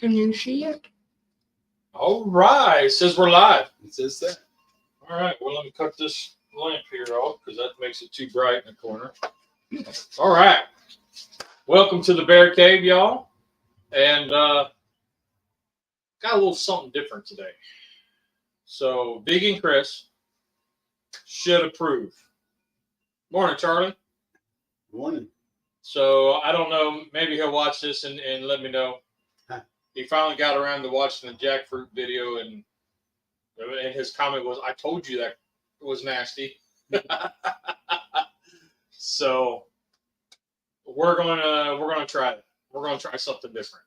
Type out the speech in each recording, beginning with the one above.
Can you see it? All right. It says we're live. It says that. All right. Well, let me cut this lamp here off because that makes it too bright in the corner. All right. Welcome to the Bear Cave, y'all. And got a little something different today. So, Vegan Chris should approve. Morning, Charlie. Morning. So, I don't know. Maybe he'll watch this and let me know. Huh. He finally got around to watching the jackfruit video, and his comment was, "I told you that was nasty." So we're gonna try it. We're gonna try something different.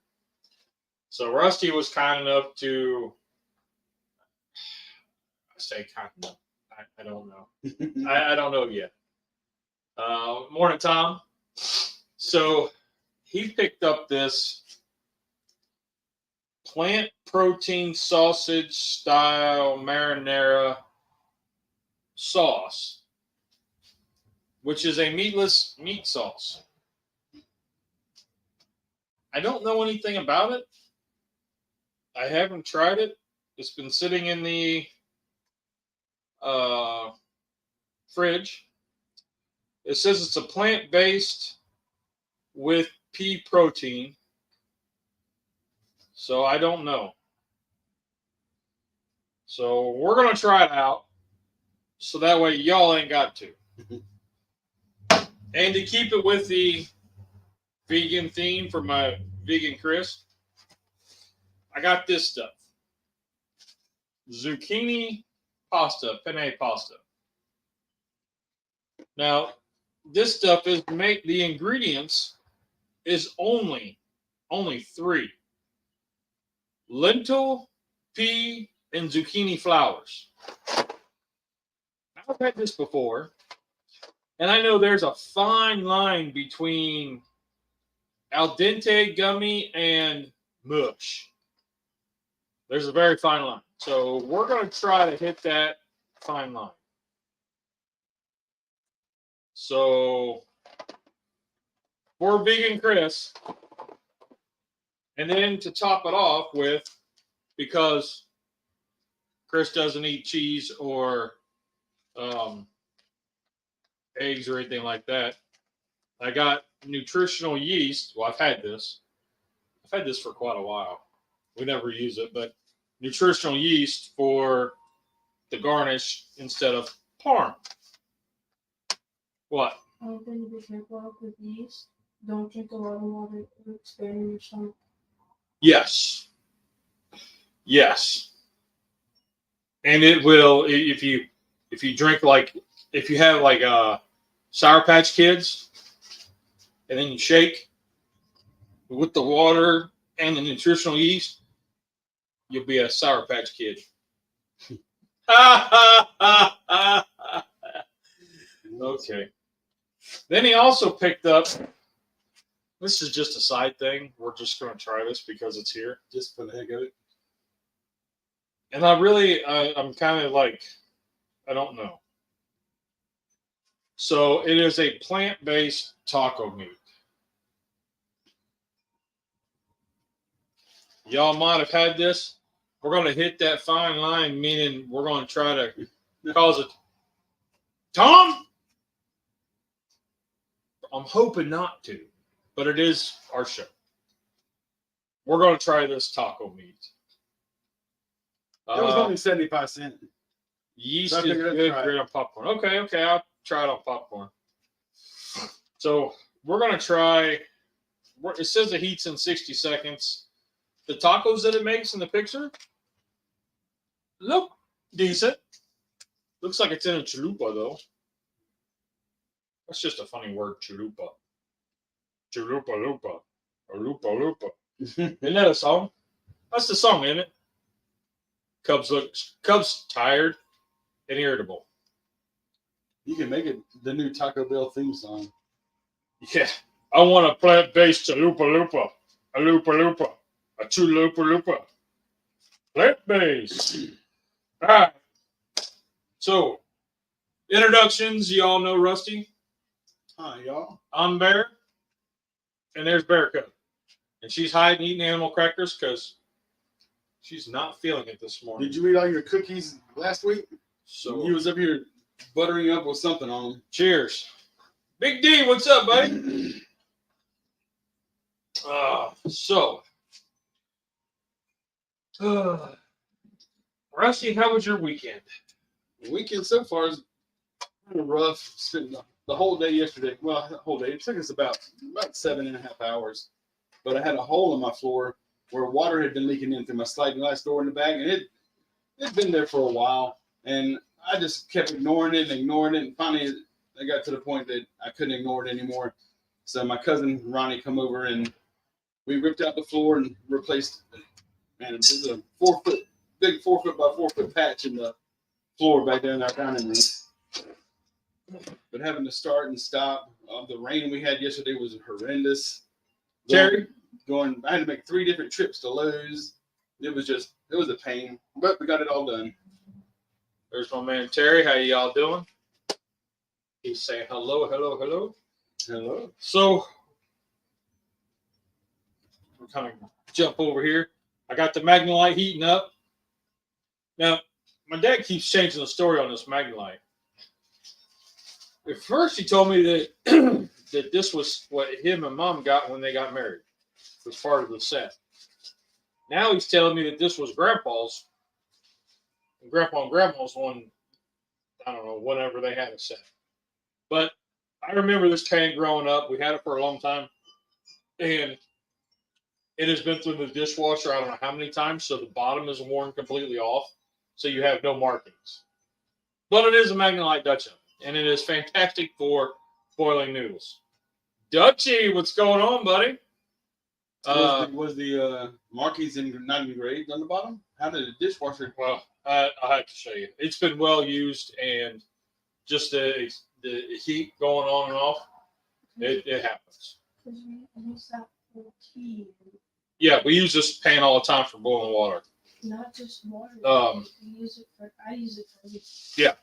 So Rusty was kind enough to, I say kind enough. I don't know. I don't know yet. Morning, Tom. So he picked up this plant protein sausage style marinara sauce, which is a meatless meat sauce. I don't know anything about it. I haven't tried it. It's been sitting in the fridge. It says it's a plant-based with pea protein. So I don't know. So we're going to try it out. So that way y'all ain't got to. And to keep it with the vegan theme for my Vegan Chris, I got this stuff. Zucchini pasta, penne pasta. Now, this stuff is the ingredients is only 3. Lentil, pea, and zucchini flowers. I've had this before, and I know there's a fine line between al dente gummy and mush. There's a very fine line. So we're going to try to hit that fine line. So for Vegan Chris, and then to top it off with, because Chris doesn't eat cheese or eggs or anything like that, I got nutritional yeast. Well, I've had this for quite a while. We never use it, but nutritional yeast for the garnish instead of parm. What? When you drink water with yeast, don't drink a lot of water. It'll expand your stomach. Yes. Yes. And it will, if you drink, like, if you have like Sour Patch Kids, and then you shake with the water and the nutritional yeast, you'll be a Sour Patch Kid. Okay. Then he also picked up, this is just a side thing. We're just going to try this because it's here. Just for the heck of it. And I'm kind of like, I don't know. So it is a plant-based taco meat. Y'all might have had this. We're going to hit that fine line, meaning we're going to try to cause it. Tom? I'm hoping not to, but it is our show. We're going to try this taco meat. It was only 75 cents. Yeast So is good great on popcorn. Okay, I'll try it on popcorn. So we're going to try, it says it heats in 60 seconds. The tacos that it makes in the picture look decent. Looks like it's in a chalupa, though. That's just a funny word, chalupa. Chalupa lupa. Or lupa lupa. Isn't that a song? That's the song, isn't it? Cubs tired and irritable. You can make it the new Taco Bell theme song. Yeah. I want a plant-based chalupa lupa. A lupa lupa. A chalupa lupa. Plant-based. All right. So, introductions. You all know Rusty. Hi, y'all. I'm Bear. And there's Bear Cub. And she's hiding eating animal crackers because she's not feeling it this morning. Did you eat all your cookies last week? So he was up here buttering up with something on them. Cheers. Big D, what's up, buddy? Rusty, how was your weekend? The weekend so far is kind of rough. Spent the whole day yesterday. Well, the whole day. It took us about 7.5 hours. But I had a hole in my floor where water had been leaking in through my sliding glass door in the back, and it'd been there for a while. And I just kept ignoring it. And finally, I got to the point that I couldn't ignore it anymore. So my cousin Ronnie come over and we ripped out the floor and replaced. Man, there's a big 4 foot by 4 foot patch in the floor back there in our dining room. But having to start and stop, the rain we had yesterday was horrendous. Terry, I had to make 3 different trips to Lowe's. It was a pain, but we got it all done. There's my man Terry. How y'all doing? He's saying hello, hello, hello. Hello. So we're kind of jump over here. I got the Magnolite heating up. Now, my dad keeps changing the story on this Magnolite. At first, he told me that that this was what him and Mom got when they got married. It was part of the set. Now he's telling me that this was Grandpa's. And Grandpa and Grandma's one, I don't know, whenever they had a set. But I remember this can growing up. We had it for a long time. And it has been through the dishwasher I don't know how many times, so the bottom is worn completely off. So you have no markings. But it is a Magnolite Dutch oven, and it is fantastic for boiling noodles. Dutchie, what's going on, buddy? Was the markings not engraved on the bottom? How did the dishwasher? Well, I'll have to show you. It's been well used, and just the heat going on and off, it happens. Because we use that for tea. Yeah, we use this pan all the time for boiling water. Not just water. I use it for everything. Yeah.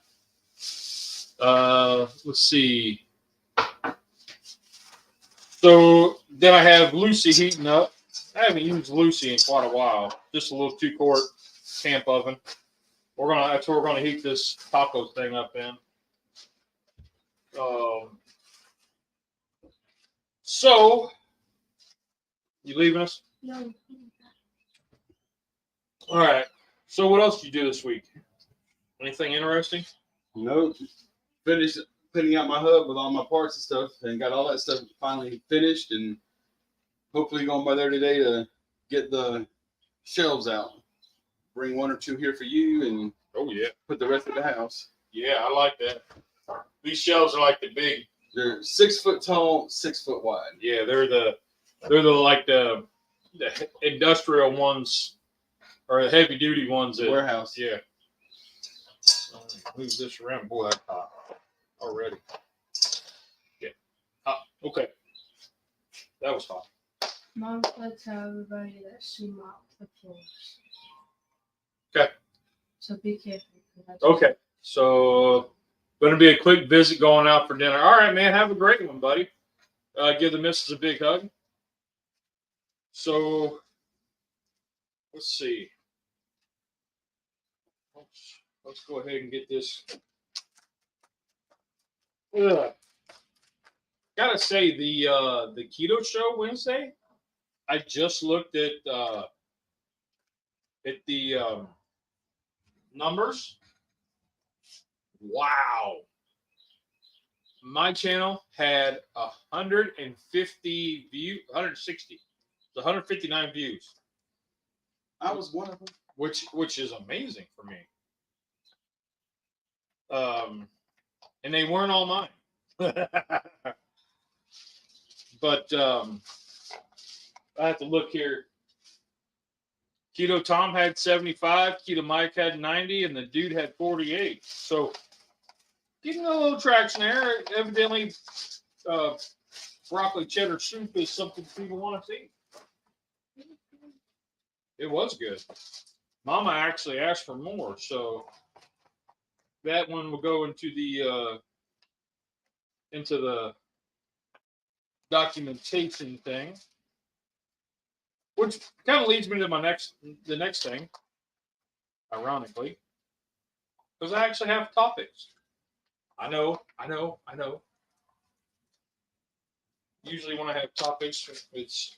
Let's see. So then I have Lucy heating up. I haven't used Lucy in quite a while. Just a little 2-quart camp oven. That's where we're gonna heat this taco thing up in. So you leaving us? No. All right. So what else did you do this week? Anything interesting? Nope. Finished putting out my hub with all my parts and stuff, and got all that stuff finally finished, and hopefully going by there today to get the shelves out. Bring 1 or 2 here for you, and put the rest of the house. Yeah, I like that. These shelves are like the big. They're 6 foot tall, 6 foot wide. Yeah, they're the like the industrial ones or the heavy duty ones. Warehouse. Yeah. Move this around. Boy, that's hot already. Yeah. Okay. That was hot. Mom said to everybody that she mopped the floors. Okay. So be careful. Okay. So, going to be a quick visit going out for dinner. All right, man. Have a great one, buddy. Give the missus a big hug. So, let's see. Let's go ahead and get this. Gotta say, the keto show Wednesday, I just looked at the numbers. Wow. My channel had 150 views, 160. 159 views. I was one of them. Which is amazing for me. And they weren't all mine. But I have to look here. Keto Tom had 75, Keto Mike had 90, and the dude had 48. So getting a little traction there. Evidently, broccoli cheddar soup is something people want to see. It was good. Mama actually asked for more, so that one will go into the documentation thing. Which kind of leads me to the next thing, ironically, because I actually have topics. I know. Usually when I have topics, it's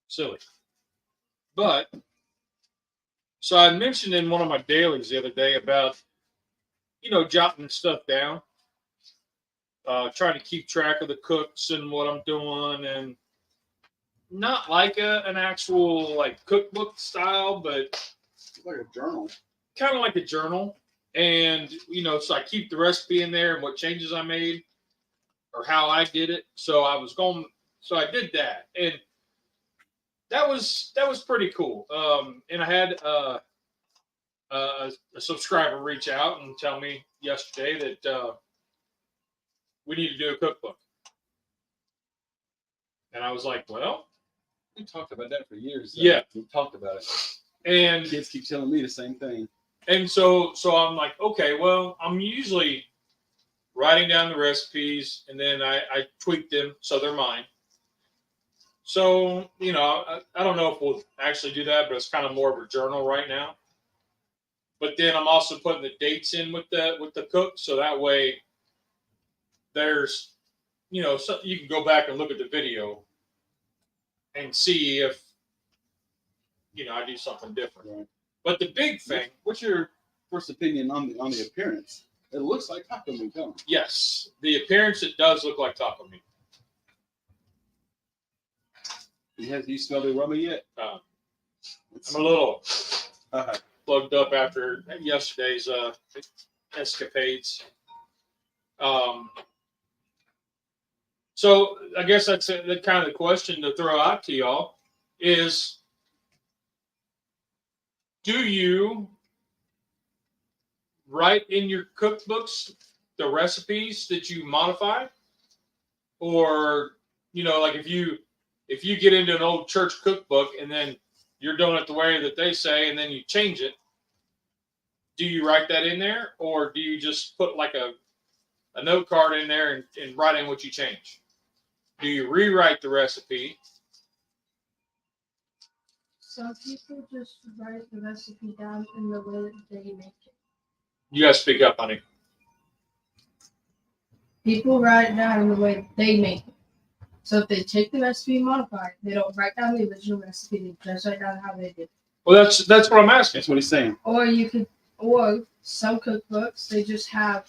silly. But, so I mentioned in one of my dailies the other day about, jotting stuff down, trying to keep track of the cooks and what I'm doing, and not like an actual like cookbook style, but like a journal. Kind of like a journal. And, so I keep the recipe in there and what changes I made or how I did it. So I did that. And that was pretty cool. And I had a subscriber reach out and tell me yesterday that we need to do a cookbook. And I was like, well, we talked about that for years. Yeah. We talked about it. And kids keep telling me the same thing. And so I'm like, okay, well, I'm usually writing down the recipes and then I tweak them so they're mine. So, I don't know if we'll actually do that, but it's kind of more of a journal right now. But then I'm also putting the dates in with the cook, so that way there's, so you can go back and look at the video and see if, I do something different. Right. But the big thing. What's your first opinion on the appearance? It looks like taco meat, don't it? Yes, the appearance, it does look like taco meat. You smelled the aroma yet? I'm a little Uh-huh. plugged up after yesterday's escapades. So I guess that's the kind of the question to throw out to y'all is, do you write in your cookbooks the recipes that you modify? Or, like if you get into an old church cookbook and then you're doing it the way that they say and then you change it, do you write that in there? Or do you just put like a note card in there and write in what you change? Do you rewrite the recipe? Some people just write the recipe down in the way that they make it. You guys speak up, honey. People write it down in the way they make it. So if they take the recipe and modify it, they don't write down the original recipe. They just write down how they did it. Well, that's what I'm asking. That's what he's saying. Or some cookbooks, they just have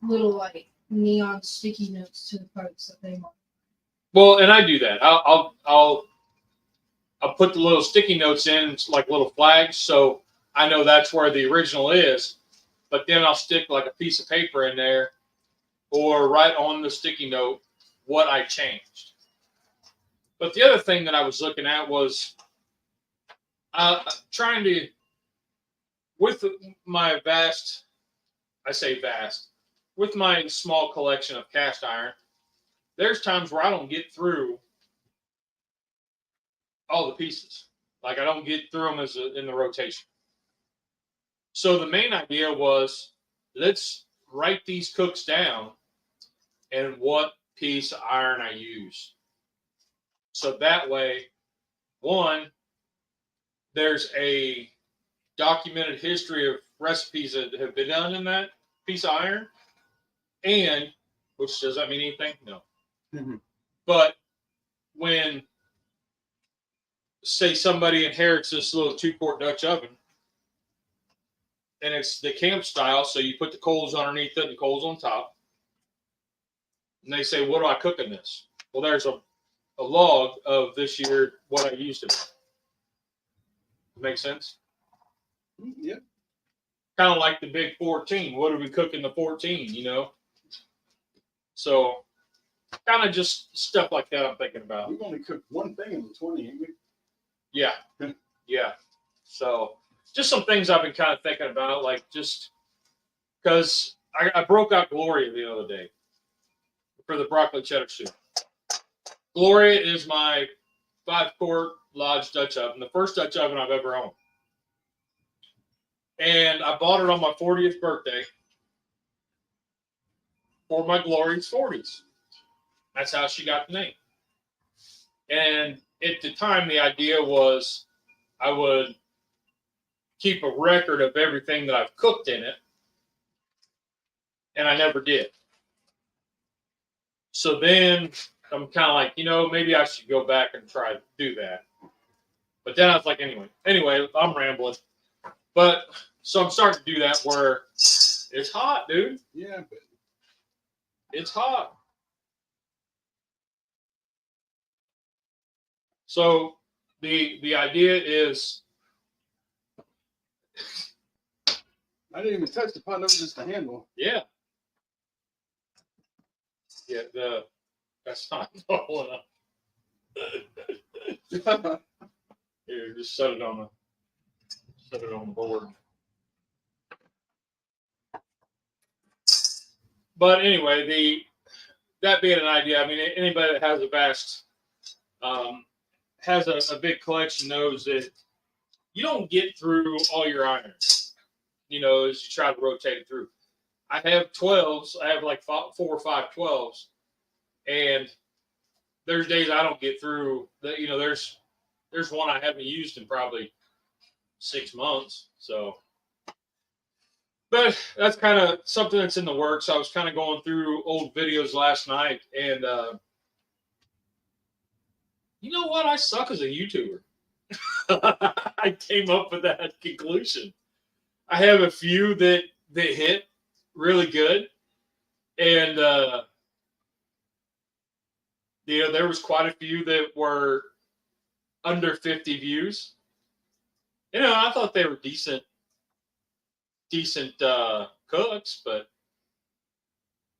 little like neon sticky notes to the parts that they want. Well, and I do that. I'll put the little sticky notes in, like little flags, so I know that's where the original is. But then I'll stick like a piece of paper in there, or write on the sticky note what I changed. But the other thing that I was looking at was trying to, with my with my small collection of cast iron, there's times where I don't get through all the pieces. Like I don't get through them in the rotation. So the main idea was, let's write these cooks down and what piece of iron I use. So that way, one, there's a documented history of recipes that have been done in that piece of iron. And, which does that mean anything? No. Mm-hmm. But when, say, somebody inherits this little 2-quart Dutch oven, and it's the camp style, so you put the coals underneath it and the coals on top, and they say, what do I cook in this? Well, there's a log of this year what I used it. Make sense? Yeah. Kind of like the big 14. What do we cook in the 14, So, kind of just stuff like that I'm thinking about. We've only cooked one thing in the 20, ain't we? Yeah. Yeah. So, just some things I've been kind of thinking about, like just because I broke out Gloria the other day for the broccoli cheddar soup. Gloria is my 5-quart Lodge Dutch oven, the first Dutch oven I've ever owned. And I bought it on my 40th birthday for my Gloria's 40s. That's how she got the name. And at the time, the idea was I would keep a record of everything that I've cooked in it. And I never did. So then I'm kind of like, maybe I should go back and try to do that. But then I was like, anyway, I'm rambling. But so I'm starting to do that where it's hot, dude. Yeah, but it's hot. So the idea is, I didn't even touch the pot. That was just the handle. yeah. That's not low enough. Here, just set it on the board. But anyway, that being an idea, I mean, anybody that has a vast, has a big collection knows that you don't get through all your irons, as you try to rotate it through. I have 12s. I have like 4 or 5 12s, and there's days I don't get through. There's one I haven't used in probably 6 months. So, but that's kind of something that's in the works. I was kind of going through old videos last night, and you know what? I suck as a YouTuber. I came up with that conclusion. I have a few that hit really good, and there was quite a few that were under 50 views. I thought they were decent cooks, but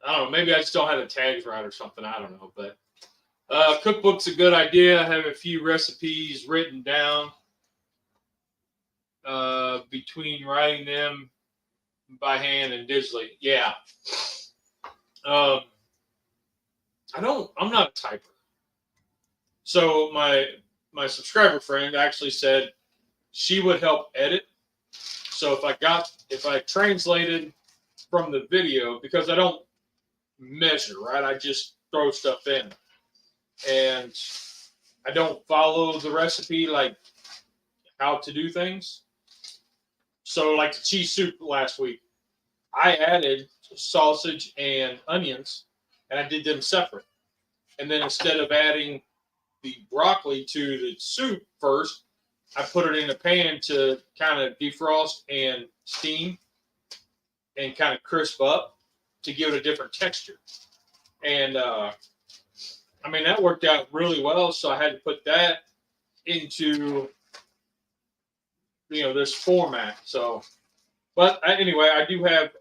I don't know. Maybe I just don't have the tags right or something. I don't know, but cookbook's a good idea. I have a few recipes written down. Between writing them by hand and digitally, yeah. I'm not a typer. So my subscriber friend actually said she would help edit. So if I translated from the video, because I don't measure, right? I just throw stuff in, and I don't follow the recipe, like how to do things. So like the cheese soup last week, I added sausage and onions, and I did them separate. And then instead of adding the broccoli to the soup first, I put it in a pan to kind of defrost and steam and kind of crisp up to give it a different texture. And that worked out really well. So I had to put that into this format. So, but anyway, I do have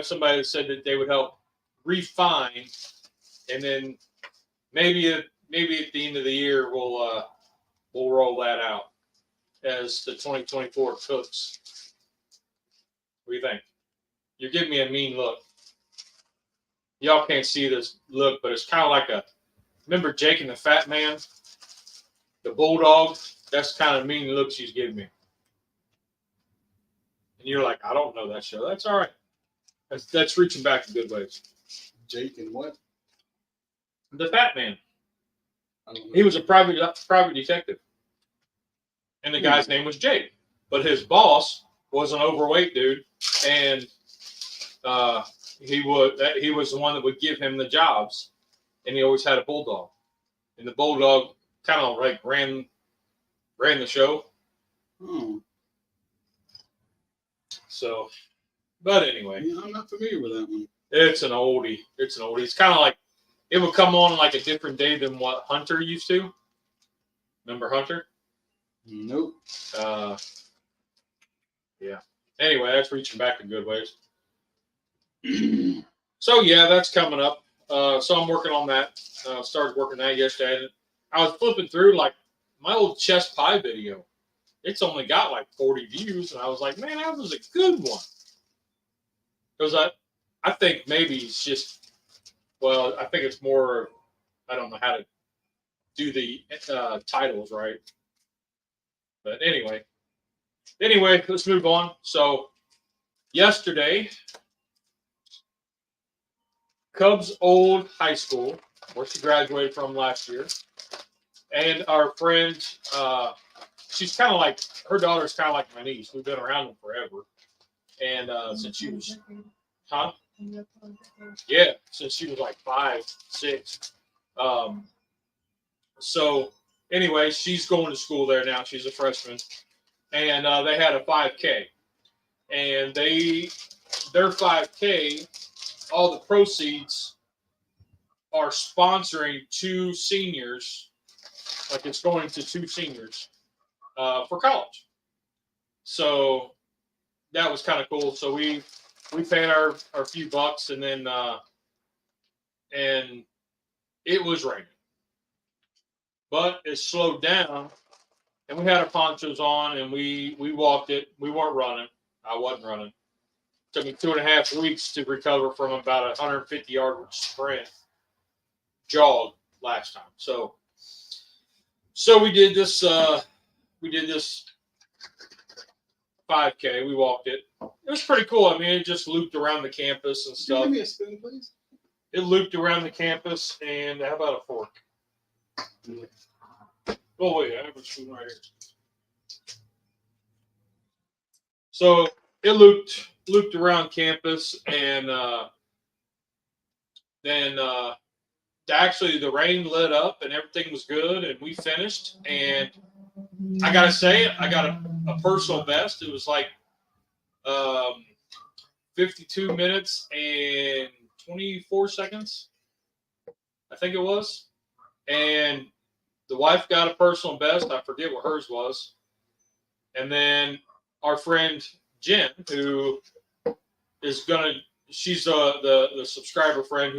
somebody that said that they would help refine, and then maybe at the end of the year we'll roll that out as the 2024 cooks. What do you think? You're giving me a mean look. Y'all can't see this look, but it's kind of like remember Jake and the Fat Man, the bulldog? That's kind of mean look she's giving me. And you're like, I don't know that show. That's all right. That's reaching back a good ways. Jake and what? The Fat Man. He was a private detective. And the guy's name was Jake. But his boss was an overweight dude. And he was the one that would give him the jobs. And he always had a bulldog. And the bulldog kind of like ran the show. So, but anyway. Yeah, I'm not familiar with that one. It's an oldie. It's kind of like, it would come on like a different day than what Hunter used to. Remember Hunter? Nope. Yeah. Anyway, that's reaching back in good ways. So yeah, that's coming up. So I'm working on that. Started working that yesterday. I was flipping through like my old chest pie video. It's only got like 40 views, and I was like, man, that was a good one. Because I think maybe it's just, I think it's more, I don't know how to do the titles right. But anyway, let's move on. So yesterday, Cubs Old High School where she graduated from last year. And our friend, she's kind of like, her daughter's kind of like my niece. We've been around them forever. And since she was, yeah, since she was like 5, 6. So anyway, she's going to school there now. She's a freshman. And they had a 5K. And their 5K, all the proceeds are sponsoring 2 seniors. Like it's going to 2 seniors for college. So that was kind of cool. So we paid our few bucks, and then and it was raining, but it slowed down, and we had our ponchos on, and we walked it. We weren't running. I wasn't running. It took me 2.5 weeks to recover from about a 150-yard sprint jog last time. So we did this. We did this 5K. We walked it. It was pretty cool. I mean, it just looped around the campus and stuff. Give me a spoon, please. It looped around the campus, and how about a fork? Oh wait, I have a spoon right here. So it looped around campus, and then actually the rain let up, and everything was good, and we finished. And I gotta say, I got a personal best. It was like 52 minutes and 24 seconds, I think it was. And the wife got a personal best. I forget what hers was. And then our friend Jen, who is she's the subscriber friend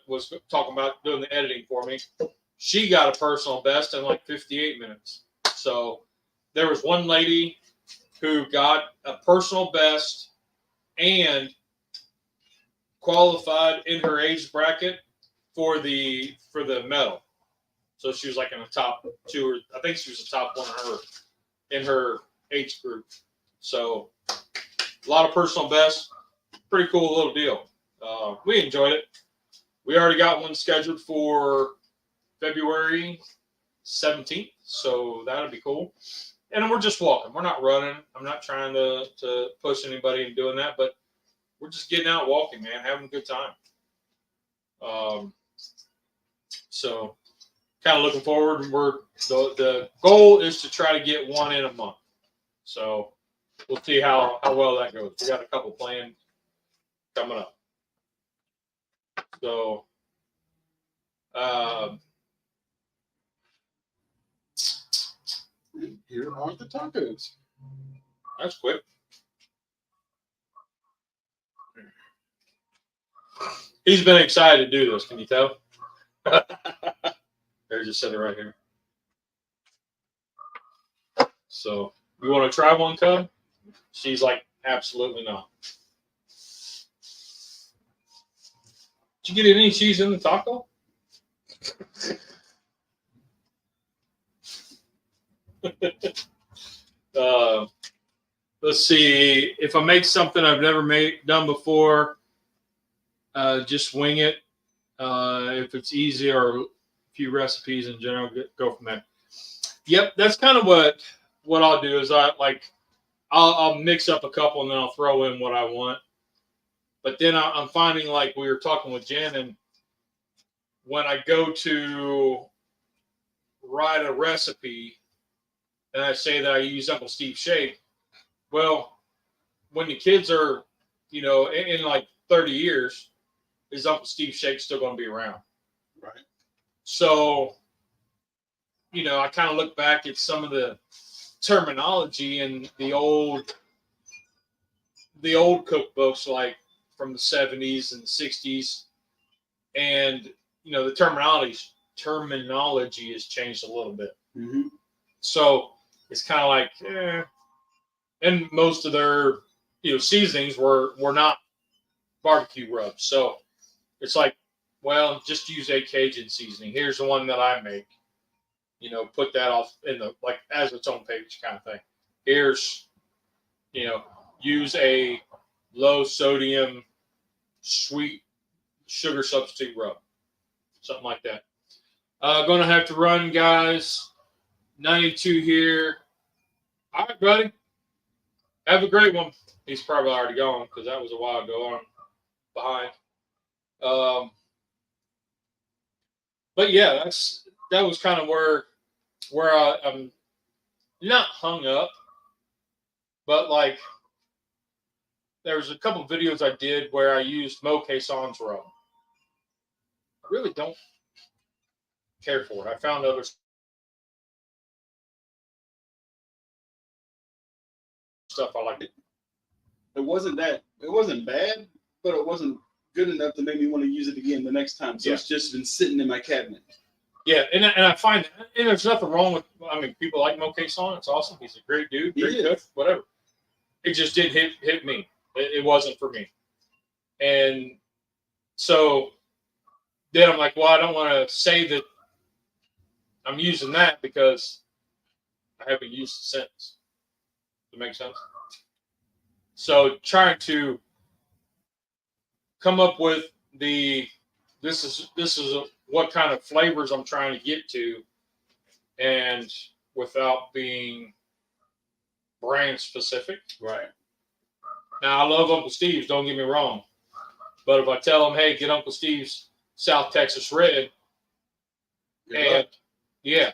was talking about doing the editing for me. She got a personal best in like 58 minutes. So there was one lady who got a personal best and qualified in her age bracket for the medal. So she was like in the top 2, or I think she was the top 1 in her age group. So a lot of personal best. Pretty cool little deal. We enjoyed it. We already got one scheduled for February 17th, so that'll be cool. And we're just walking. We're not running. I'm not trying to push anybody in doing that, but we're just getting out walking, man, having a good time. So kind of looking forward. The goal is to try to get one in a month. So we'll see how well that goes. We got a couple planned coming up. So here are the tacos. that's quick. He's been excited to do this. Can you tell? They're just sitting right here. So, you want to try one, Cub? She's like, absolutely not. Did you get any cheese in the taco? Let's see. If I make something I've never done before, just wing it. If it's easy, or a few recipes in general, go from there. Yep, that's kind of what I'll do. Is I'll mix up a couple and then I'll throw in what I want. But then I'm finding, like we were talking with Jen, and when I go to write a recipe and I say that I use Uncle Steve's shake, well, when the kids are, in like 30 years, is Uncle Steve's shake still going to be around? Right. So, I kind of look back at some of the terminology in the old cookbooks, like from the 70s and the 60s, and the terminology has changed a little bit. Mm-hmm. So it's kind of like, and most of their seasonings were not barbecue rubs. So it's like, well, just use a Cajun seasoning. Here's the one that I make. Put that off in as its own page kind of thing. Here's, use a low sodium sweet sugar substitute rub. something like that. Gonna have to run, guys. 92 here. All right, buddy. Have a great one. He's probably already gone because that was a while ago. I'm behind. But yeah, that was kind of where I'm not hung up, but like there was a couple videos I did where I used Mo Caisson's rub. I really don't care for it. I found other stuff I liked. It wasn't bad, but it wasn't good enough to make me want to use it again the next time. So it's just been sitting in my cabinet. Yeah, and I find, and there's nothing wrong with, I mean, people like Mo Caisson. It's awesome. He's a great dude, great cook, whatever. It just didn't hit me. It wasn't for me. And so then I'm like, well, I don't want to say that I'm using that because I haven't used it since. Does that make sense? So trying to come up with this is what kind of flavors I'm trying to get to, and without being brand specific. Right. Now I love Uncle Steve's, don't get me wrong, but if I tell them, hey, get Uncle Steve's South Texas Red, and yeah,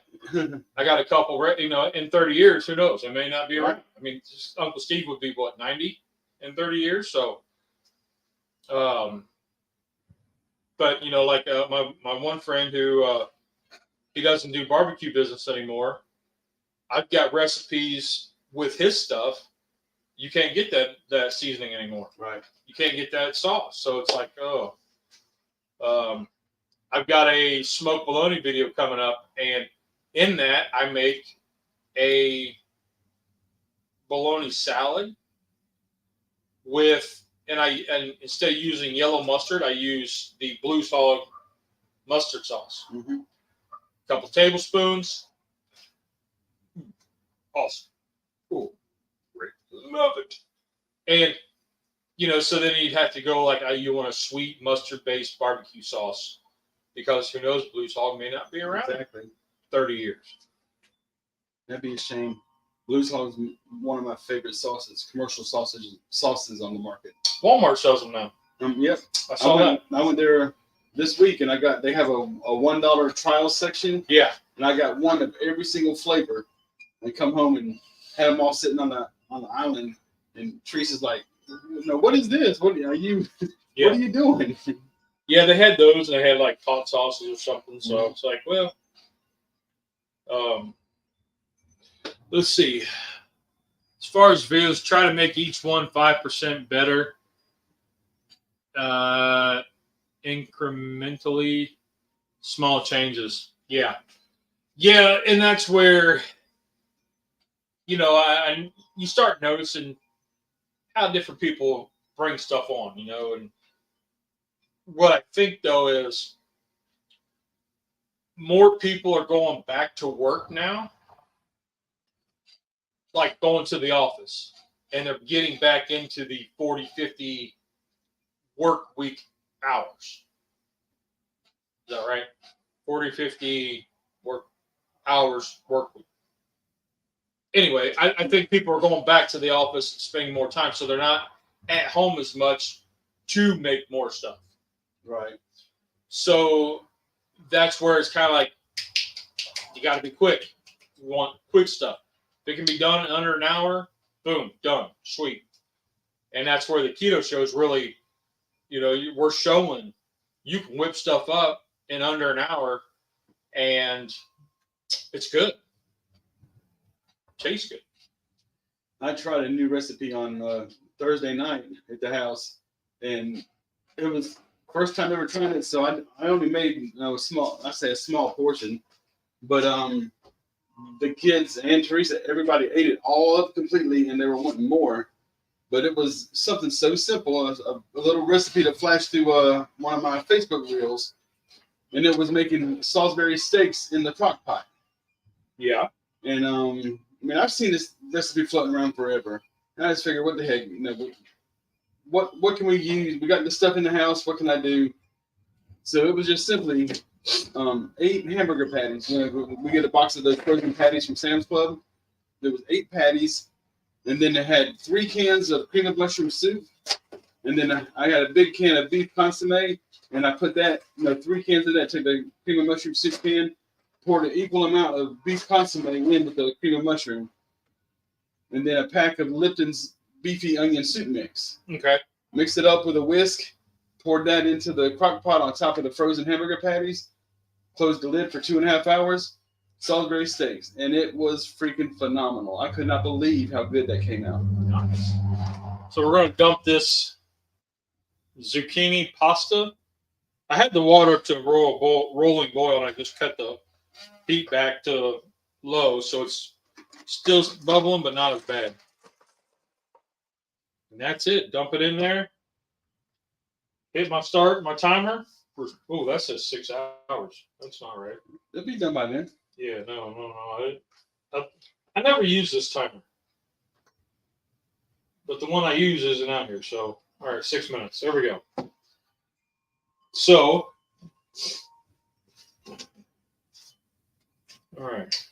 I got a couple, in 30 years, who knows? I may not be around. I mean, Uncle Steve would be what, 90 in 30 years, so. But like my one friend who he doesn't do barbecue business anymore. I've got recipes with his stuff. You can't get that seasoning anymore. Right. You can't get that sauce. So it's like, I've got a smoked bologna video coming up, and in that I make a bologna salad with. And instead of using yellow mustard, I use the Blues Hog mustard sauce. Mm-hmm. A couple tablespoons. Awesome. Cool. Great. Love it. And, so then you'd have to go you want a sweet mustard-based barbecue sauce because who knows, Blues Hog may not be around in 30 years. That'd be a shame. Blues Hog is one of my favorite commercial sauces on the market. Walmart sells them now. Yep. I saw that. I went there this week, and they have a $1 trial section. Yeah. And I got one of every single flavor. I come home and had them all sitting on the island, and Teresa's like, what is this? What are you doing? Yeah, they had those, and they had like hot sauces or something. So it's like, well, let's see. As far as videos, try to make each one 5% better. Incrementally, small changes. Yeah, and that's where you start noticing how different people bring stuff on. And what I think though is more people are going back to work now, like going to the office, and they're getting back into the 40, 50 work week hours. Is that right? 40, 50 work hours work week. Anyway, I think people are going back to the office and spending more time, so they're not at home as much to make more stuff. Right. So that's where it's kind of like you got to be quick. You want quick stuff. If it can be done in under an hour, boom, done, sweet. And that's where the keto shows really, we're showing you can whip stuff up in under an hour, and it's good. Tastes good. I tried a new recipe on Thursday night at the house, and it was first time ever trying it. So I only made a small portion, but the kids and Teresa, everybody ate it all up completely, and they were wanting more. But it was something so simple, a little recipe that flashed through one of my Facebook reels, and it was making Salisbury steaks in the crock pot. Yeah. And I've seen this recipe floating around forever, and I just figured, what the heck, what can we use? We got this stuff in the house. What can I do? So it was just simply 8 hamburger patties. You know, we get a box of those frozen patties from Sam's Club. There was 8 patties, and then it had 3 cans of peanut mushroom soup, and then I had a big can of beef consomme, and I put that, 3 cans of that. Took the peanut mushroom soup can, poured an equal amount of beef consomme in with the peanut mushroom, and then a pack of Lipton's beefy onion soup mix. Okay. Mixed it up with a whisk, poured that into the crock pot on top of the frozen hamburger patties, closed the lid for 2.5 hours, Salisbury steaks, and it was freaking phenomenal. I could not believe how good that came out. Nice. So we're going to dump this zucchini pasta. I had the water to rolling boil, and I just cut the heat back to low, so it's still bubbling, but not as bad. And that's it. Dump it in there. Hit my timer. Oh, that says 6 hours. That's not right. It'll be done by then. Yeah, no. I never use this timer. But the one I use isn't out here. So, all right, 6 minutes. There we go. So, all right.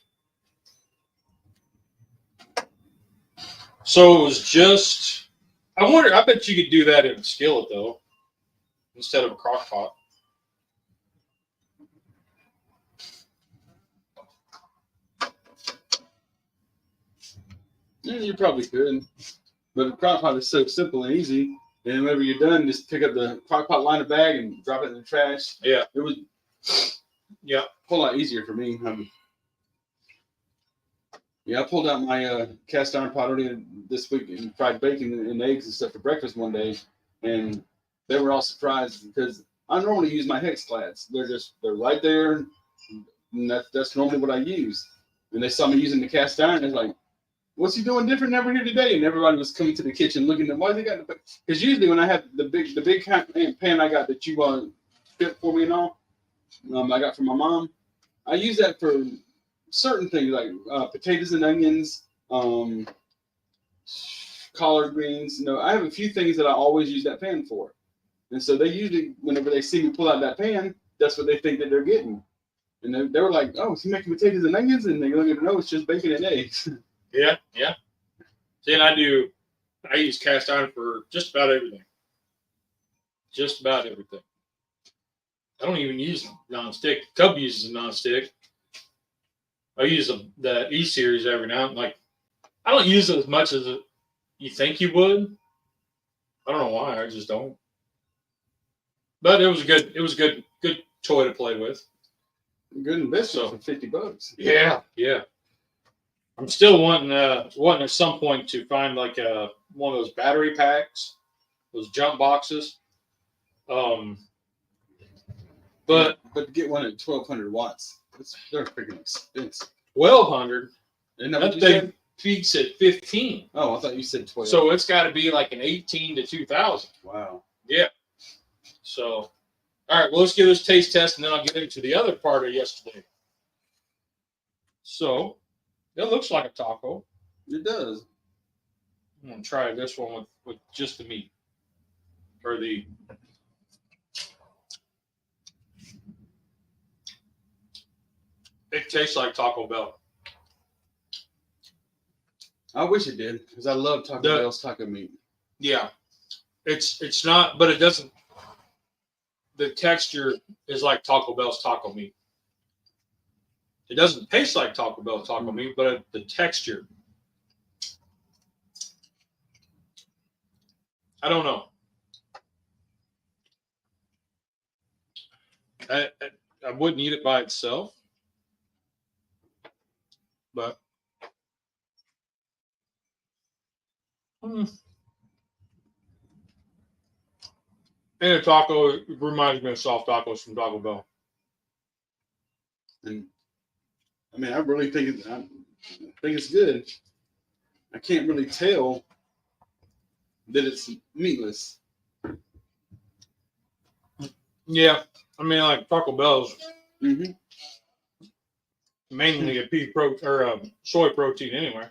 So it was just, I bet you could do that in a skillet though, instead of a crock pot. Yeah, you probably could. But the crock pot is so simple and easy. And whenever you're done, just pick up the crock pot, line a bag, and drop it in the trash. Yeah. It was a whole lot easier for me. I pulled out my cast iron pot earlier this week and fried bacon and eggs and stuff for breakfast one day. And they were all surprised because I normally use my hex clads. They're right there. And that's normally what I use. And they saw me using the cast iron. They're like, what's he doing different over here today? And everybody was coming to the kitchen looking at why they got the, because usually when I have the big pan I got that you fit for me and all, I got from my mom, I use that for certain things like potatoes and onions, collard greens. I have a few things that I always use that pan for, and so they usually, whenever they see me pull out that pan, that's what they think that they're getting, and they were like, "Oh, is he making potatoes and onions?" And they look at it, no, it's just bacon and eggs. Yeah. See, and I use cast iron for just about everything. Just about everything. I don't even use nonstick. Cub uses a nonstick. I use the E series every now and then. Like, I don't use it as much as you think you would. I don't know why. I just don't. But it was a good toy to play with. Good investment for $50. Yeah. I'm still wanting at some point to find like one of those battery packs, those jump boxes. But get one at 1,200 watts. They're freaking expensive. 1,200. And that thing peaks at 15. Oh, I thought you said 12. So it's got to be like an 18 to 2,000. Wow. Yeah. So, all right. Well, let's give this taste test, and then I'll get into the other part of yesterday. So, it looks like a taco. It does. I'm gonna try this one with just the meat, or the. It tastes like Taco Bell. I wish it did, because I love Taco Bell's taco meat. Yeah, it's not, but it doesn't. The texture is like Taco Bell's taco meat. It doesn't taste like Taco Bell taco meat, but the texture. I don't know. I wouldn't eat it by itself, but and a taco reminds me of soft tacos from Taco Bell. And I mean, I really think it's good. I can't really tell that it's meatless. Yeah, I mean, like Taco Bell's Mm-hmm. mainly a pea protein or soy protein anyway.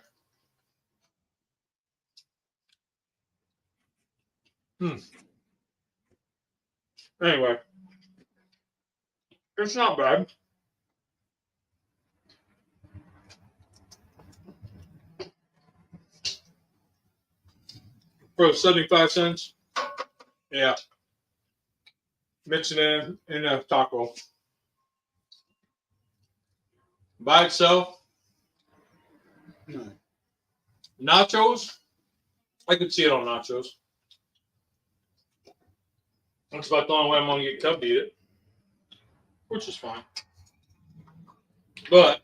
Anyway, It's not bad. For 75 cents, yeah. Mix it in a taco. By itself, No. nachos, I could see it on nachos. That's about the only way I'm going to get Cub to eat it, which is fine. But,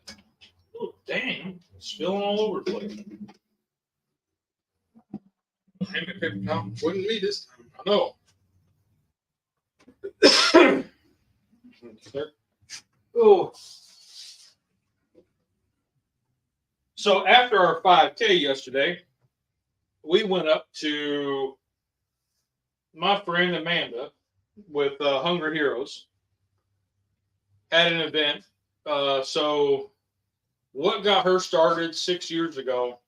oh, dang, it's spilling all over the place. Hand me paper towel. Wasn't me this time. I know. Oh. So after our 5K yesterday, we went up to my friend Amanda with Hungry Heroes. Had an event. So what got her started 6 years ago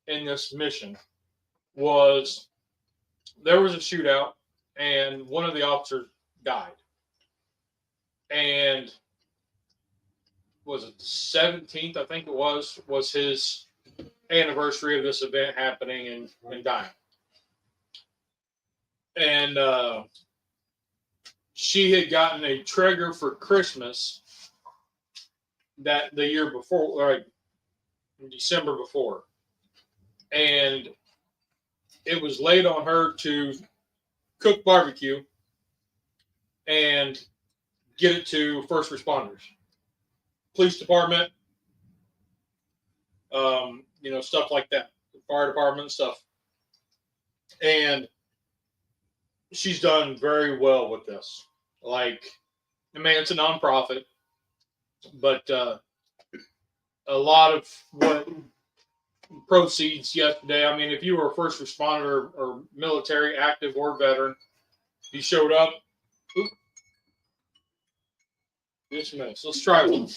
in this mission was there was a shootout and one of the officers died. And was it the 17th, I think it was his anniversary of this event happening and dying. And she had gotten a Traeger for Christmas that the year before, like December before. And it was laid on her to cook barbecue and get it to first responders, police department, stuff like that, fire department stuff. And she's done very well with this. Like, I mean, it's a nonprofit, but a lot of what proceeds yesterday, I mean, if you were a first responder or military, active or veteran, you showed up. Oop. This mess. Let's try one.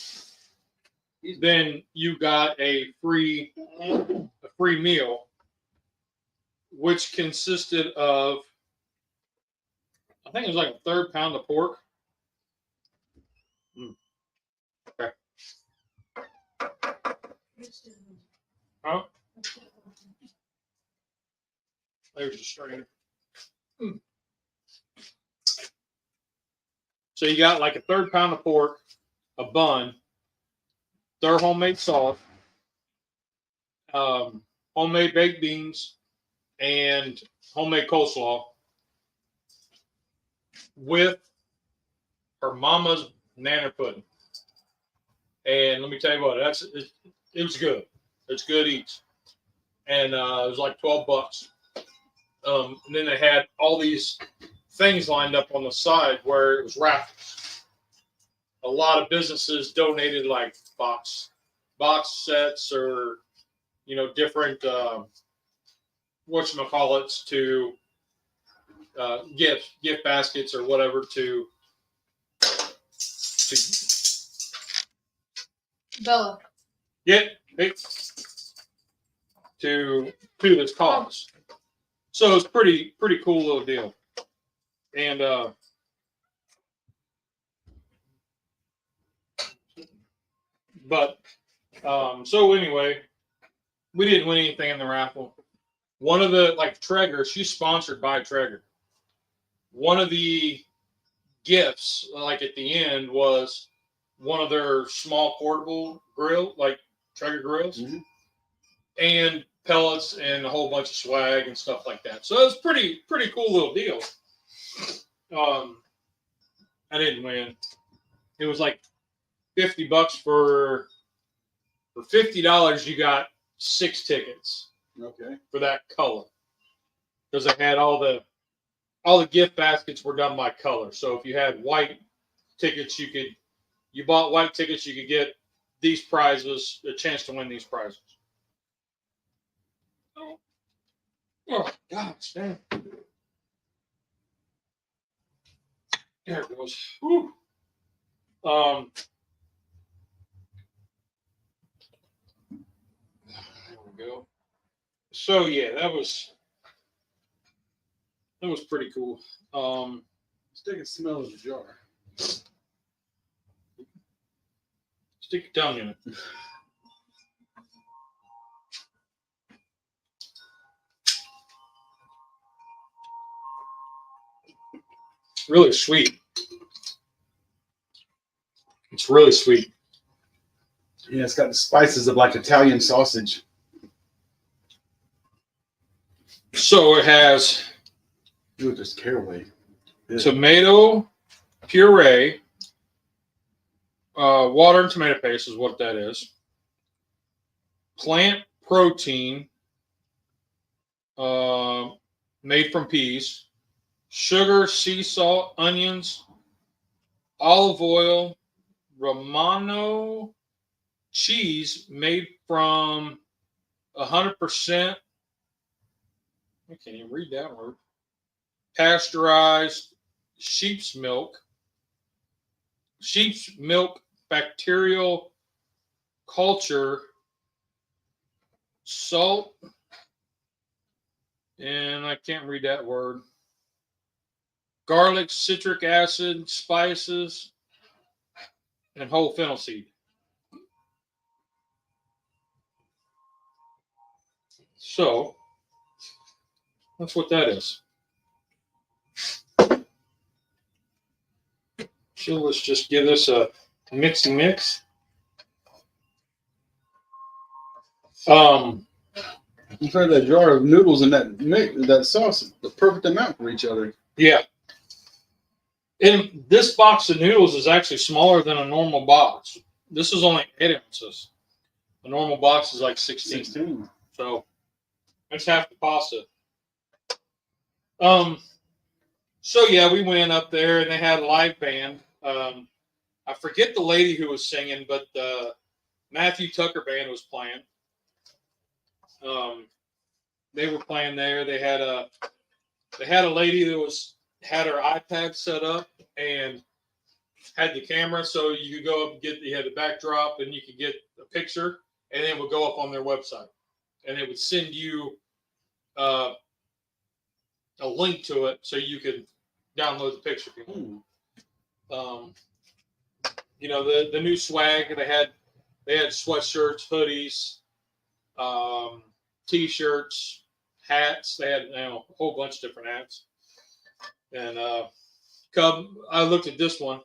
Then you got a free meal, which consisted of, I think it was like a 1/3 pound of pork. Okay. Huh? There's the strainer. So you got like a 1/3 pound of pork, a bun, their homemade sauce, homemade baked beans, and homemade coleslaw with her mama's nanner pudding. And let me tell you what, it was good. It's good eats. And it was like $12. And then they had all these things lined up on the side where it was raffles. A lot of businesses donated like box sets or different whatchamacallits to gift baskets or whatever to Bella. get to this cause. So it's pretty cool little deal. And so anyway, we didn't win anything in the raffle. One of the Traeger, she's sponsored by Traeger. One of the gifts, at the end, was one of their small portable grill, like Traeger grills, and pellets and a whole bunch of swag and stuff like that. So it was pretty cool little deal. I didn't win. It was like $50 for $50. You got 6 tickets. Okay. For that color, because I had all the gift baskets were done by color. So if you had white tickets, you bought white tickets, you could get these prizes, a chance to win these prizes. Oh gosh, damn. There it goes. Whew. There we go. So yeah, that was pretty cool. Let's take a smell of the jar. Stick your tongue in it. Really sweet. It's really sweet. Yeah, it's got the spices of like Italian sausage. So it has Ooh, just caraway. Yeah. tomato puree, water and tomato paste is what that is. Plant protein made from peas, sugar, sea salt, onions, olive oil, Romano cheese made from 100%. I can't even read that word. Pasteurized sheep's milk bacterial culture, salt, and I can't read that word. Garlic, citric acid, spices, and whole fennel seed. So that's what that is. So let's just give this a mixy mix. You try that jar of noodles and that sauce, the perfect amount for each other. Yeah. And this box of noodles is actually smaller than a normal box. This is only 8 ounces. A normal box is like 16. So that's half the pasta. So yeah, we went up there and they had a live band. I forget the lady who was singing, but the Matthew Tucker band was playing. They were playing there. They had a lady that had her iPad set up and had the camera, so you could go up and you had the backdrop and you could get a picture, and it would go up on their website, and it would send you a link to it so you could download the picture. You know, the new swag they had sweatshirts, hoodies, t-shirts, hats. They had a whole bunch of different hats. And Cub, I looked at this one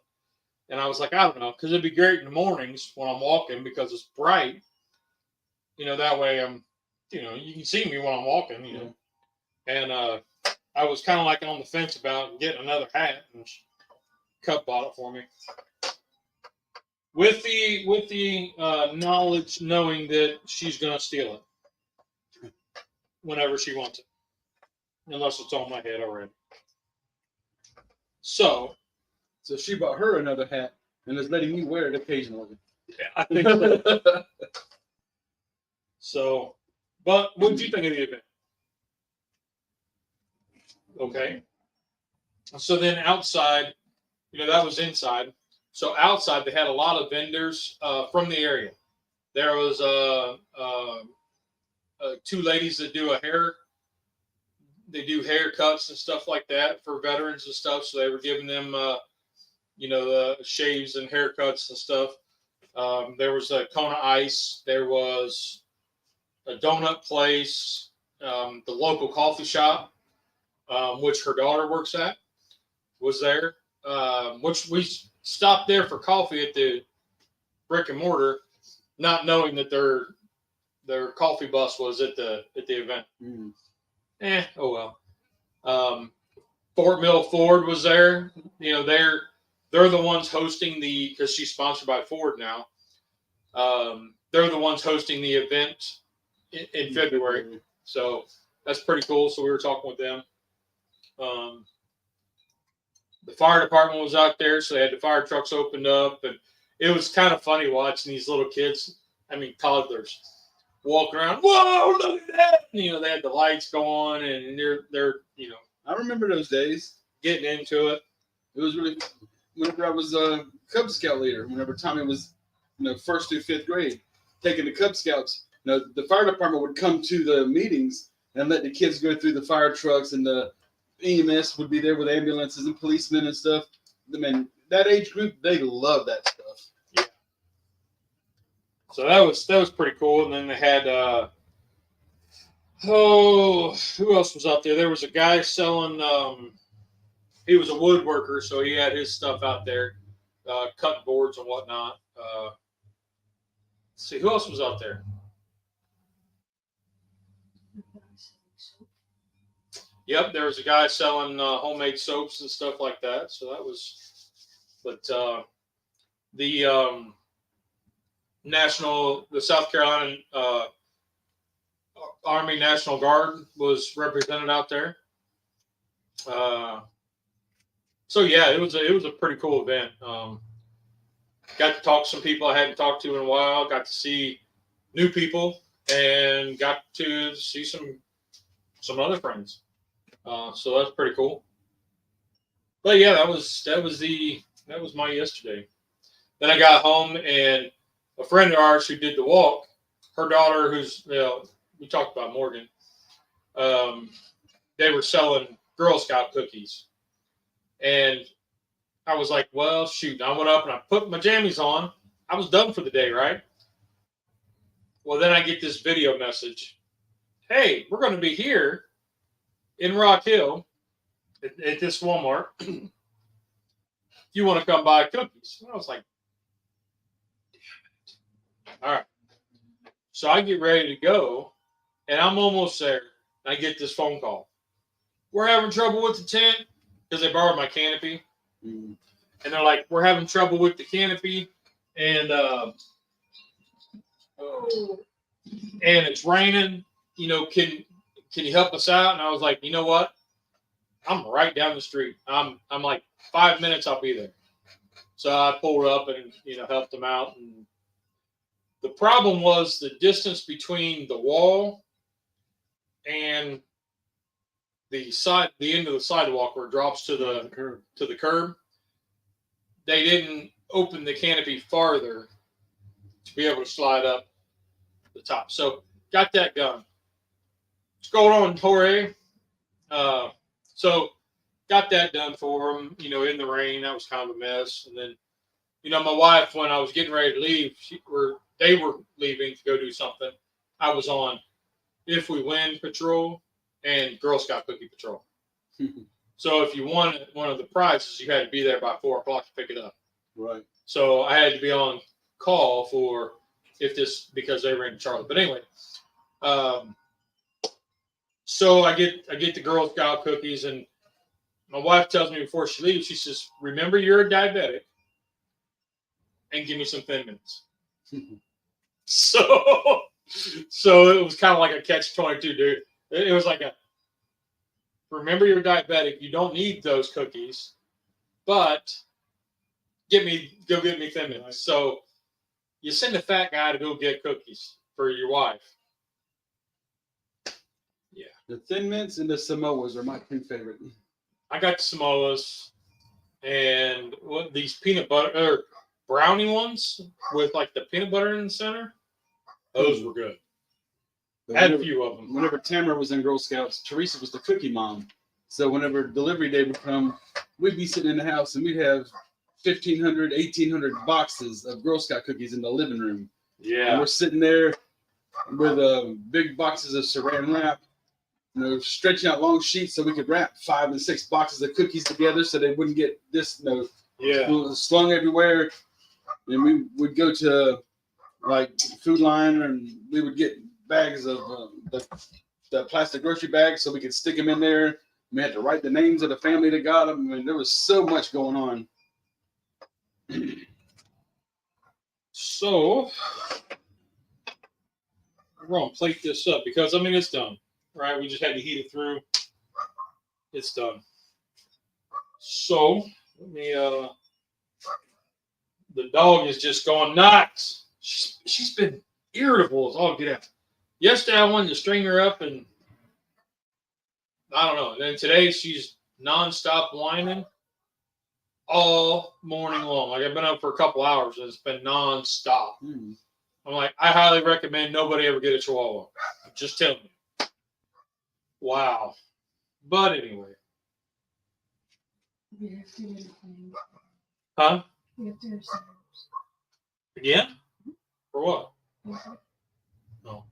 and I was like, I don't know, because it'd be great in the mornings when I'm walking because it's bright. You know, that way you can see me when I'm walking, you know. And I was kind of like on the fence about getting another hat, and Cub bought it for me. With the knowledge, knowing that she's gonna steal it whenever she wants it, unless it's on my head already. So she bought her another hat and is letting me wear it occasionally. Yeah, I think so. So, but what did you think of the event? Okay. So then outside, that was inside. So outside, they had a lot of vendors from the area. There was two ladies that do They do haircuts and stuff like that for veterans and stuff. So they were giving them, the shaves and haircuts and stuff. There was a Kona Ice. There was a donut place. The local coffee shop, which her daughter works at, was there. Which we stopped there for coffee at the brick and mortar, not knowing that their coffee bus was at the event. Oh well. Fort Mill Ford was there. They're the ones hosting because she's sponsored by Ford now. They're the ones hosting the event in February. So that's pretty cool. So we were talking with them. The fire department was out there, so they had the fire trucks opened up, and it was kind of funny watching these little kids, toddlers, walking around. Whoa, look at that! They had the lights going, and they're I remember those days. Getting into it. It was really whenever I was a Cub Scout leader. Whenever Tommy was, first through fifth grade, taking the Cub Scouts. The fire department would come to the meetings and let the kids go through the fire trucks, and the EMS would be there with ambulances and policemen and stuff. Man, that age group, they love that stuff. Yeah. So that was pretty cool. And then they had who else was out there? There was a guy selling. He was a woodworker, so he had his stuff out there, cutting boards and whatnot. Let's see, who else was out there? Yep, there was a guy selling homemade soaps and stuff like that. So that was, but the South Carolina Army National Guard was represented out there. So yeah, it was a pretty cool event. Got to talk to some people I hadn't talked to in a while. Got to see new people and got to see some other friends. So that's pretty cool. But yeah, that was my yesterday. Then I got home and a friend of ours who did the walk, her daughter, who's we talked about Morgan. They were selling Girl Scout cookies, and I was like, well, shoot. I went up and I put my jammies on. I was done for the day, right? Well, then I get this video message. Hey, we're going to be here in Rock Hill at this Walmart. If you want to come buy cookies. And I was like, damn it. All right. So I get ready to go, and I'm almost there. I get this phone call. We're having trouble with the tent because they borrowed my canopy. Mm. And they're like, we're having trouble with the canopy, and it's raining. Can you help us out? And I was like, you know what? I'm right down the street. I'm like 5 minutes, I'll be there. So I pulled up and helped them out. And the problem was the distance between the wall and the end of the sidewalk where it drops to the curb. They didn't open the canopy farther to be able to slide up the top. So got that done. What's going on, Torre? So got that done for them, in the rain. That was kind of a mess. And then, my wife, when I was getting ready to leave, they were leaving to go do something. I was on If We Win patrol and Girl Scout cookie patrol. So if you won one of the prizes, you had to be there by 4 o'clock to pick it up. Right. So I had to be on call because they were in Charlotte. But anyway, so I get the Girl Scout cookies, and my wife tells me before she leaves, she says, "Remember, you're a diabetic, and give me some Thin Mints." So it was kind of like a catch-22, dude. It was like remember, you're diabetic. You don't need those cookies, but go get me Thin Mints. Right. So you send a fat guy to go get cookies for your wife. Yeah. The Thin Mints and the Samoas are my two favorite. I got the Samoas and these peanut butter or brownie ones with like the peanut butter in the center. Those were good. I had a few of them. Whenever Tamara was in Girl Scouts, Teresa was the cookie mom. So whenever delivery day would come, we'd be sitting in the house and we'd have 1,500, 1,800 boxes of Girl Scout cookies in the living room. Yeah. And we're sitting there with big boxes of saran wrap, stretching out long sheets so we could wrap 5 and 6 boxes of cookies together so they wouldn't get slung everywhere. And we would go to like Food Line, and we would get bags of the plastic grocery bags so we could stick them in there. We had to write the names of the family that got them. I mean, there was so much going on. So we're going to plate this up because, it's done, right? We just had to heat it through. It's done. So let me, the dog is just going nuts. She's been irritable as all get out. Yesterday I wanted to string her up, and I don't know. And then today she's nonstop whining all morning long. Like, I've been up for a couple hours and it's been nonstop. I'm like, I highly recommend nobody ever get a Chihuahua. I'm just telling you. Wow. But anyway. Huh? Again? For what? No.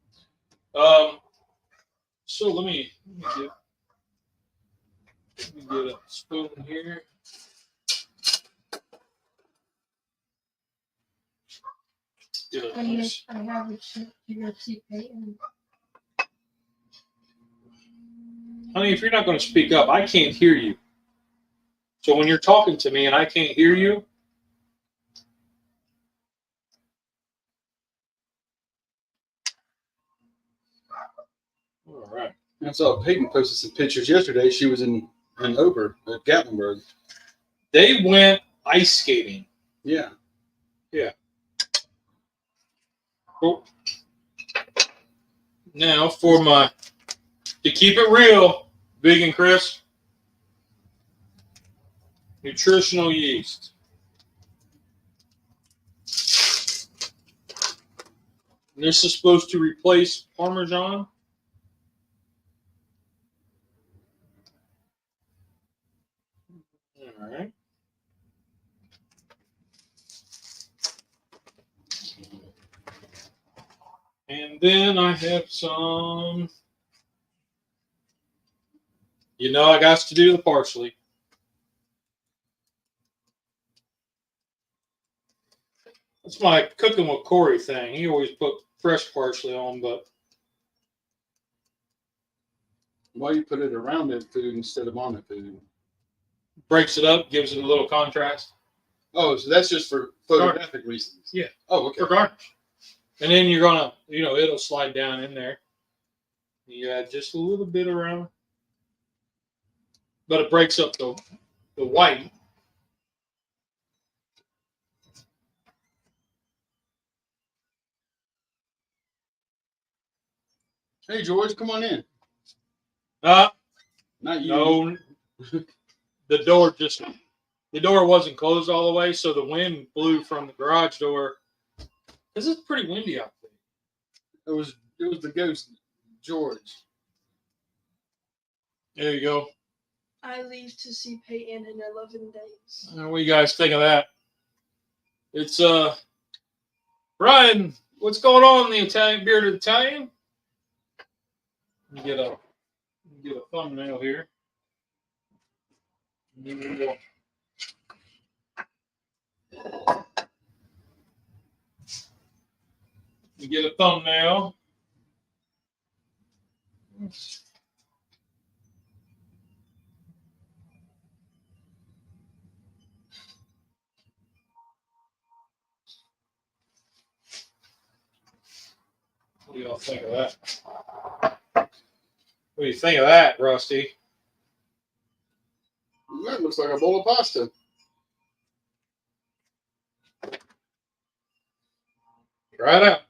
So let me get a spoon here. I have a chip to go see Peyton. Honey, if you're not going to speak up, I can't hear you. So when you're talking to me and I can't hear you, all right. I saw Peyton posted some pictures yesterday. She was in Ober at Gatlinburg. They went ice skating. Yeah. Yeah. Cool. Now for to keep it real, Vegan Chris, nutritional yeast. And this is supposed to replace Parmesan. All right. And then I have some, I got to do the parsley. That's my cooking with Corey thing. He always put fresh parsley on, but. Why you put it around that food instead of on the food? Breaks it up, gives it a little contrast. Oh, so that's just for photographic reasons? Yeah. Oh, okay. For garnish. And then you're going to, it'll slide down in there. You add just a little bit around. But it breaks up the white. Hey, George, come on in. Not you. No. The door wasn't closed all the way, so the wind blew from the garage door. This is pretty windy out there. It was the ghost, George. There you go. I leave to see Peyton in 11 days. What do you guys think of that? It's Brian, what's going on in the Italian bearded Italian? Let me get a thumbnail here. You get a thumbnail. What do y'all think of that? What do you think of that, Rusty? That looks like a bowl of pasta. Try it out.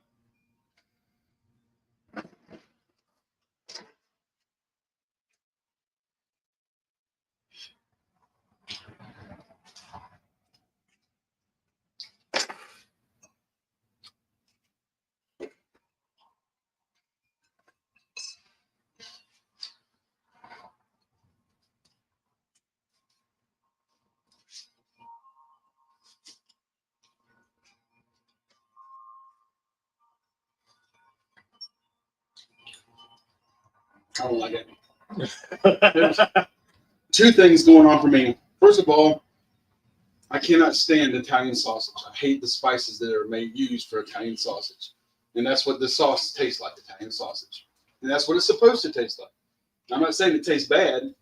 I don't like it. There's two things going on for me. First of all, I cannot stand Italian sausage. I hate the spices that are used for Italian sausage. And that's what the sauce tastes like, Italian sausage. And that's what it's supposed to taste like. I'm not saying it tastes bad.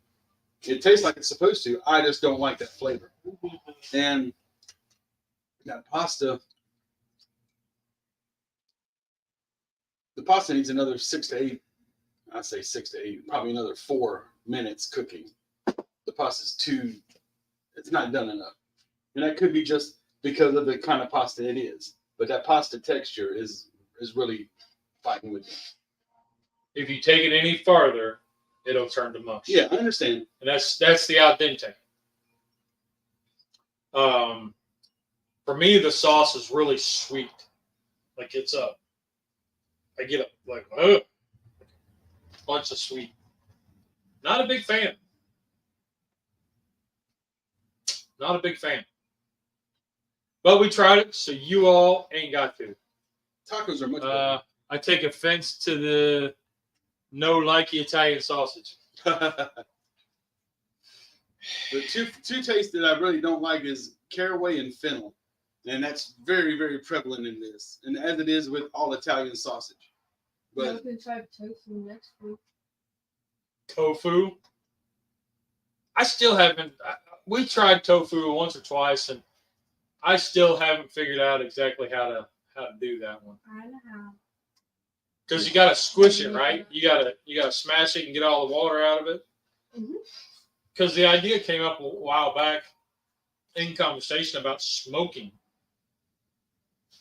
It tastes like it's supposed to. I just don't like that flavor. And that pasta, the pasta needs another 6 to 8. I'd say 6 to 8, probably another 4 minutes cooking. The pasta's it's not done enough. And that could be just because of the kind of pasta it is. But that pasta texture is really fighting with me. If you take it any farther, it'll turn to mush. Yeah, I understand. And that's the al dente. For me, the sauce is really sweet. Like I get a bunch of sweet. Not a big fan. Not a big fan. But we tried it, so you all ain't got to. Tacos are much better. I take offense to the no likey Italian sausage. The two tastes that I really don't like is caraway and fennel. And that's very, very prevalent in this. And as it is with all Italian sausage. But we can try tofu next week. Tofu? I still haven't. We tried tofu once or twice, and I still haven't figured out exactly how to do that one. I know how. Because you gotta squish it, right? You gotta smash it and get all the water out of it. Because the idea came up a while back in conversation about smoking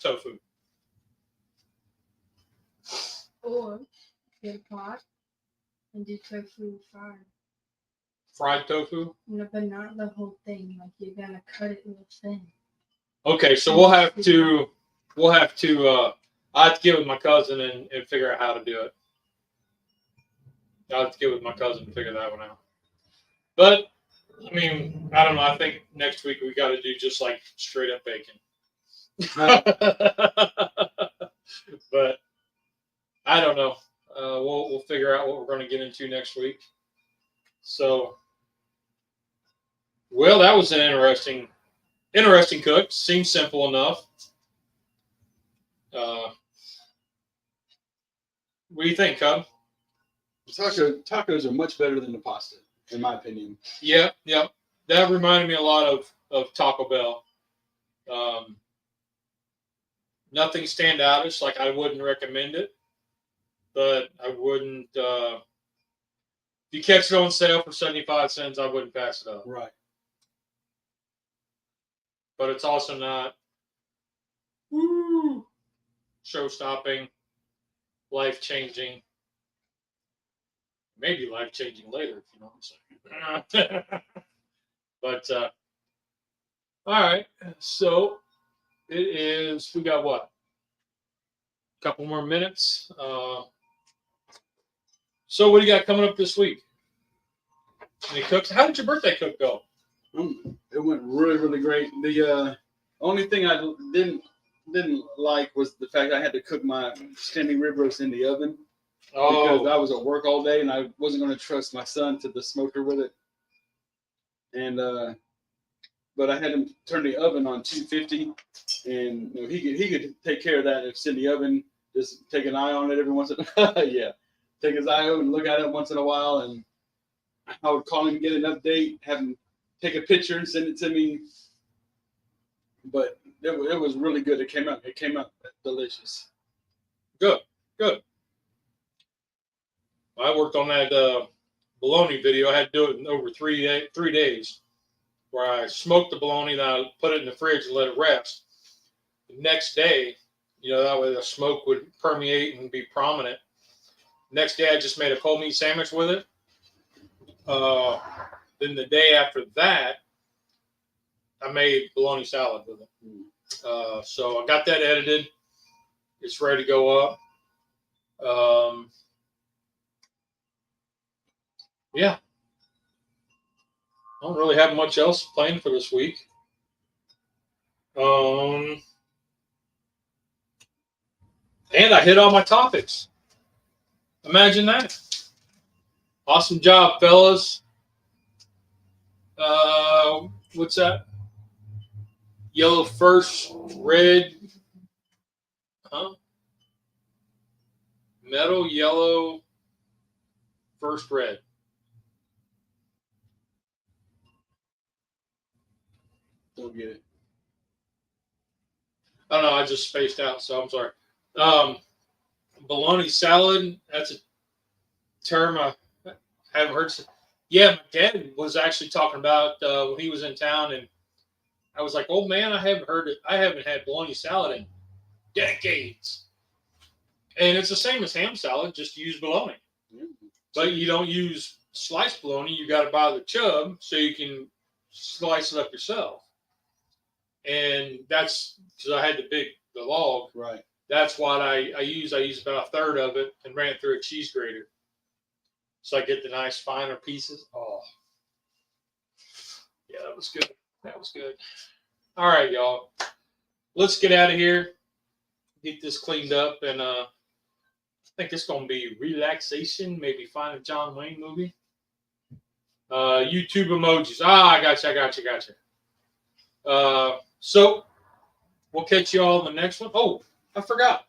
tofu. Or get a pot and do tofu fried. Fried tofu? No, but not the whole thing. Like you're gonna cut it real thin. Okay, so we'll have to I have to get with my cousin and figure out how to do it. I'll have to get with my cousin and figure that one out. But I mean, I don't know. I think next week we got to do just like straight up bacon. But I don't know. We'll figure out what we're going to get into next week. So, well, that was an interesting cook. Seems simple enough. What do you think, Cub? Tacos are much better than the pasta, in my opinion. Yeah. That reminded me a lot of Taco Bell. Nothing standoutish. Like I wouldn't recommend it, but I wouldn't. If you catch it on sale for 75 cents, I wouldn't pass it up. Right. But it's also not show-stopping, life-changing. Maybe life-changing later, if you know what I'm saying. But, all right. So, it is, we got what? A couple more minutes. So, what do you got coming up this week? Any cooks? How did your birthday cook go? It went really, really great. The only thing I didn't like was the fact I had to cook my standing rib roast in the oven. Because I was at work all day and I wasn't going to trust my son to the smoker with it. And but I had him turn the oven on 250, and you know, he could take care of that if it's in the oven. Just take an eye on it every once in a while. Yeah, take his eye out and look at it once in a while. And I would call him, get an update, have him take a picture and send it to me. But it was really good. It came out delicious. Good. I worked on that bologna video. I had to do it in over 3 days, where I smoked the bologna, then I put it in the fridge and let it rest. The next day, that way the smoke would permeate and be prominent. Next day, I just made a cold meat sandwich with it. Then the day after that, I made bologna salad with it. So I got that edited. It's ready to go up. Yeah. I don't really have much else planned for this week. And I hit all my topics. Imagine that. Awesome job, fellas. What's that? Yellow first, red. Huh? Metal, yellow, first, red. Don't get it. I don't know. I just spaced out, so I'm sorry. Bologna salad, that's a term I haven't heard. Yeah, my dad was actually talking about when he was in town, and I was like, "Oh man, I haven't heard it. I haven't had bologna salad in decades." And it's the same as ham salad, just use bologna. But you don't use sliced bologna. You got to buy the chub so you can slice it up yourself. And that's because I had the log. Right. That's what I use. I use about a third of it and ran it through a cheese grater. So I get the nice finer pieces. Oh. Yeah, that was good. All right, y'all. Let's get out of here. get this cleaned up, and I think it's gonna be relaxation. Maybe find a John Wayne movie. YouTube emojis. I got you. So we'll catch you all in the next one. Oh, I forgot.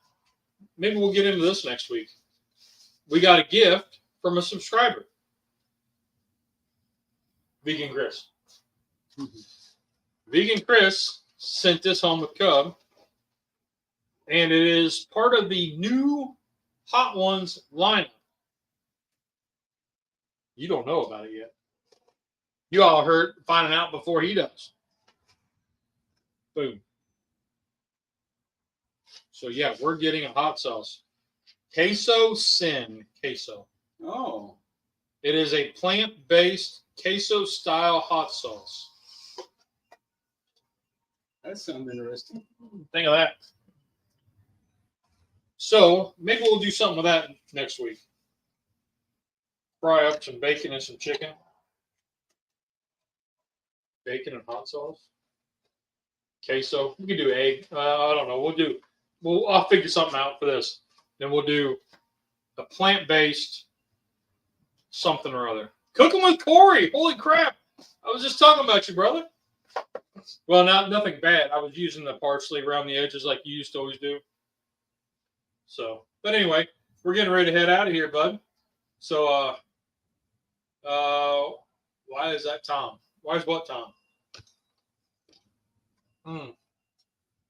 Maybe we'll get into this next week. We got a gift from a subscriber, Vegan Chris. Vegan Chris sent this home with Cub, and it is part of the new Hot Ones lineup. You don't know about it yet. You all heard finding out before he does. Boom. So yeah, we're getting a hot sauce. Queso Sin queso. Oh. It is a plant-based queso-style hot sauce. That sounds interesting. Think of that. So maybe we'll do something with that next week. Fry up some bacon and some chicken. Bacon and hot sauce. Queso. We could do egg. I don't know. I'll figure something out for this. Then we'll do a plant-based something or other. Cooking with Corey. Holy crap. I was just talking about you, brother. Well, nothing bad. I was using the parsley around the edges like you used to always do. So, but anyway, we're getting ready to head out of here, bud. So, why is that Tom? Why is what Tom?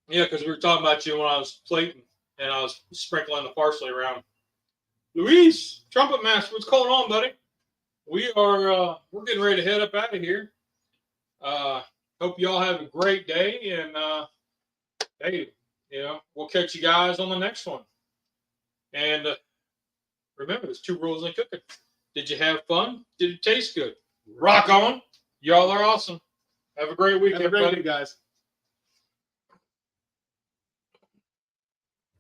Yeah, because we were talking about you when I was plating and I was sprinkling the parsley around. Luis, Trumpet Master, what's going on, buddy? We're getting ready to head up out of here. Hope y'all have a great day, and hey, we'll catch you guys on the next one. And remember, there's 2 rules in cooking. Did you have fun? Did it taste good? Rock on. Y'all are awesome. Have a great week, everybody. Guys.